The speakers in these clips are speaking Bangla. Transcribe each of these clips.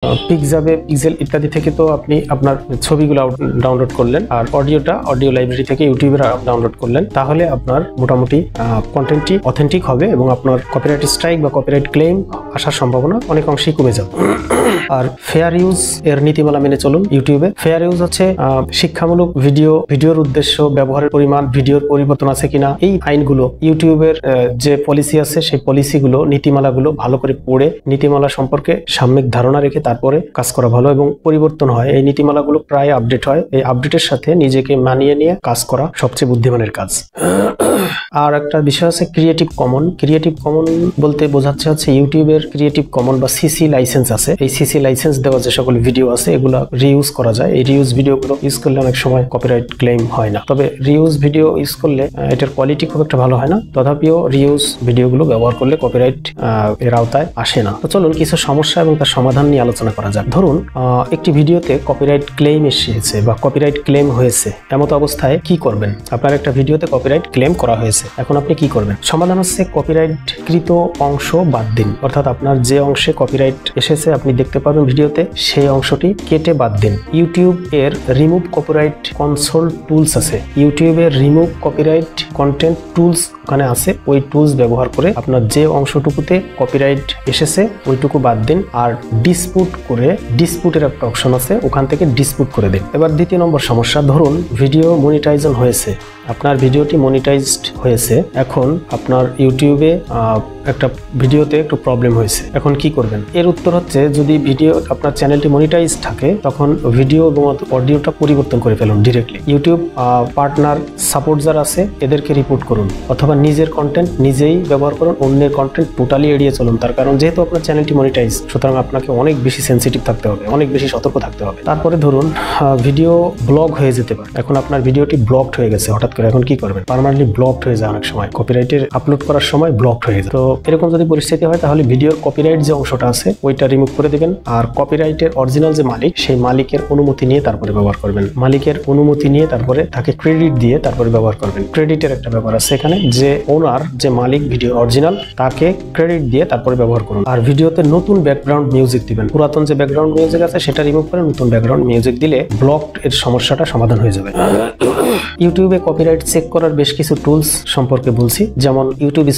পিক্সাবে, পিক্সেল ইত্যাদি থেকে তো আপনি আপনার ছবিগুলো ডাউনলোড করলেন, আর অডিও লাইব্রেরি থেকে ইউটিউবে ডাউনলোড করলেন, তাহলে আপনার মোটামুটি কন্টেন্টটি অথেন্টিক হবে এবং আপনার কপিরাইট স্ট্রাইক বা কপিরাইট ক্লেম আসার সম্ভাবনা অনেক অংশেই কমে যাবে। আর ফেয়ার ইউজ এর নীতিমালা মেনে চলুন ইউটিউবে। ফেয়ার ইউজ হচ্ছে শিক্ষামূলক ভিডিওর উদ্দেশ্য, ব্যবহারের পরিমাণ, ভিডিওর পরিবর্তন আছে কিনা, এই আইনগুলো ইউটিউবের যে পলিসি আছে সেই পলিসিগুলো, নীতিমালাগুলো ভালো করে পড়ে নীতিমালা সম্পর্কে সাময়িক ধারণা রেখে তারপরে কাজ করা ভালো এবং পরিবর্তন হয়। এই নীতিমালাগুলো প্রায় আপডেট হয়, এই আপডেটের সাথে নিজেকে মানিয়ে নিয়ে কাজ করা সবচেয়ে বুদ্ধিমানের কাজ। আর একটা বিষয় আছে ক্রিয়েটিভ কমন। ক্রিয়েটিভ কমন বলতে বোঝাচ্ছে হচ্ছে ইউটিউবের ক্রিয়েটিভ কমন বা সিসি লাইসেন্স আছে। এই সিসি লাইসেন্স দেওয়া যে সকল ভিডিও আছে এগুলো রিইউজ করা যায়। এই রিইউজ ভিডিওগুলো ইউজ করলে অনেক সময় কপিরাইট ক্লেম হয় না, তবে রিইউজ ভিডিও ইউজ করলে এটার কোয়ালিটি খুব একটা ভালো হয় না, তথাপিও রিইউজ ভিডিওগুলো ব্যবহার করলে কপিরাইট এর আওতায় আসে না। তো চলুন কিছু সমস্যা এবং তার সমাধান নিয়ে আলোচনা করা যাক। ধরুন একটি ভিডিওতে কপিরাইট ক্লেম এসেছে বা কপিরাইট ক্লেম হয়েছে, এমত অবস্থায় কি করবেন? আপনার একটা ভিডিওতে কপিরাইট ক্লেম করা হয়েছে, এখন আপনি কি করবেন? সমাধান হচ্ছে কপিরাইটকৃত অংশ বাদ দিন, অর্থাৎ আপনার যে অংশে কপিরাইট এসেছে আপনি দেখতে পাবেন ভিডিওতে, সেই অংশটি কেটে বাদ দিন। ইউটিউব এর রিমুভ কপিরাইট কনসোল টুলস আছে, ইউটিউবের রিমুভ কপিরাইট কন্টেন্ট টুলস ওখানে আছে, ওই টুলস ব্যবহার করে আপনার যে অংশটুকুতে কপিরাইট এসেছে ওইটুকু বাদ দিন, আর ডিসপুটের একটা অপশন আছে, ওখান থেকে ডিসপুট করে দিন। এবার দ্বিতীয় নম্বর সমস্যা, ধরুন ভিডিও মনিটাইজেশন হয়েছে, আপনার ভিডিওটি মনিটাইজড হয়েছে, এখন আপনার ইউটিউবে একটা ভিডিওতে একটু প্রবলেম হয়েছে, এখন কি করবেন? এর উত্তর হচ্ছে, যদি ভিডিও আপনার চ্যানেলটি মনিটাইজ থাকে তখন ভিডিও এবং অডিওটা পরিবর্তন করে ফেলুন ডিরেক্টলি। ইউটিউব পার্টনার সাপোর্ট যারা আছে এদেরকে রিপোর্ট করুন, অথবা নিজের কন্টেন্ট নিজেই ব্যবহার করুন, অন্যের কন্টেন্ট টোটালি এড়িয়ে চলুন। তার কারণ যেহেতু আপনার চ্যানেলটি মনিটাইজ, সুতরাং আপনাকে অনেক বেশি সেন্সিটিভ থাকতে হবে, অনেক বেশি সতর্ক থাকতে হবে। তারপরে ধরুন ভিডিও ব্লক হয়ে যেতে পারে, এখন আপনার ভিডিওটি ব্লকড হয়ে গেছে হঠাৎ করে, এখন কি করবেন? পার্মানেন্টলি ব্লকড হয়ে যায়, অনেক সময় কপিরাইটের আপলোড করার সময় ব্লকড হয়ে যায়। তো এরকম যদি পরিস্থিতি হয় তাহলে ভিডিওর কপিরাইট যে অংশটা আছে ওইটা রিমুভ করে দিবেন, আর কপিরাইটের অরিজিনাল যে মালিক সেই মালিকের অনুমতি নিয়ে তারপরে ব্যবহার করবেন। মালিকের অনুমতি নিয়ে তারপরে তাকে ক্রেডিট দিয়ে তারপরে ব্যবহার করবেন। ক্রেডিটের একটা ব্যাপার আছে এখানে, যে ওনার যে মালিক ভিডিও অরিজিনাল তাকে ক্রেডিট দিয়ে তারপরে ব্যবহার করুন। আর ভিডিওতে নতুন ব্যাকগ্রাউন্ড মিউজিক দিবেন, পুরাতন যে ব্যাকগ্রাউন্ড মিউজিক আছে সেটা রিমুভ করে নতুন ব্যাকগ্রাউন্ড মিউজিক দিলে ব্লকড এর সমস্যাটা সমাধান হয়ে যাবে। ইউটিউবে কপিরাইট চেক করার বেশ কিছু টুলস সম্পর্কে বলছি, যেমন ইউটিউব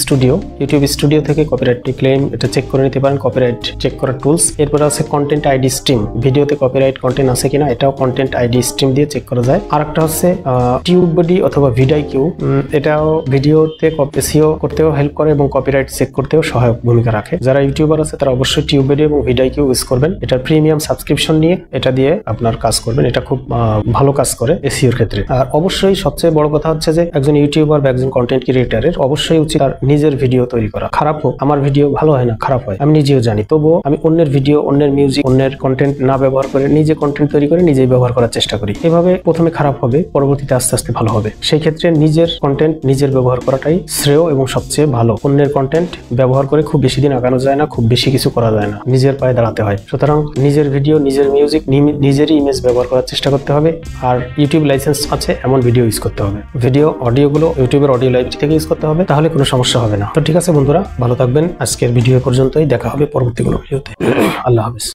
স্টুডিও থেকে কপিরাইট ক্লেম এটা চেক করে নিতে পারেন, কপিরাইট চেক করার টুলস। এরপর আছে কন্টেন্ট আইডি স্ট্রিম, ভিডিওতে কপিরাইট কন্টেন্ট আছে কিনা এটাও কন্টেন্ট আইডি স্ট্রিম দিয়ে চেক করা যায়। আরেকটা হচ্ছে টিউববডি অথবা ভিডাইকিউ, এটাও ভিডিওতে এসইও করতেও হেল্প করে এবং কপিরাইট চেক করতেও সহায়ক ভূমিকা রাখে। যারা ইউটিউবার আছে তারা অবশ্যই টিউববডি এবং ভিডাইকিউ ইউজ করবেন, এটার প্রিমিয়াম সাবস্ক্রিপশন নিয়ে এটা দিয়ে আপনার কাজ করবেন, এটা খুব ভালো কাজ করে এসইওর ক্ষেত্রে। আর অবশ্যই সবচেয়ে বড় কথা হচ্ছে যে একজন ইউটিউবার বা একজন কন্টেন্ট ক্রিয়েটরের অবশ্যই উচিত তার নিজের ভিডিও তৈরি করা। খারাপ হোক, আমার ভিডিও ভালো হয় না, খারাপ হয়, আমি নিজেও জানি, তবুও আমি অন্যের ভিডিও, অন্যের মিউজিক, অন্যের কন্টেন্ট না ব্যবহার করে নিজে কন্টেন্ট তৈরি করে নিজেই ব্যবহার করার চেষ্টা করি। এভাবে প্রথমে খারাপ হবে, পরবর্তীতে আস্তে আস্তে ভালো হবে। সেই ক্ষেত্রে নিজের কন্টেন্ট নিজের ব্যবহার করাটাই শ্রেয় এবং সবচেয়ে ভালো। অন্যের কন্টেন্ট ব্যবহার করে খুব বেশি দিন আগানো যায় না, খুব বেশি কিছু করা যায় না, নিজের পায়ে দাঁড়াতে হয়। সুতরাং নিজের ভিডিও, নিজের মিউজিক, নিজেরই ইমেজ ব্যবহার করার চেষ্টা করতে হবে। আর ইউটিউব লাইসেন্স আছে এমন ভিডিও ইউজ করতে হবে, অডিওগুলো ইউটিউবের অডিও লাইব্রেরি থেকে ইউজ করতে হবে, তাহলে কোনো সমস্যা হবে না। তো ঠিক আছে বন্ধুরা, ভালো থাকবেন। আজকের ভিডিও পর্যন্তই, দেখা হবে পরবর্তী কোনো ভিডিওতে। আল্লাহ হাফেজ।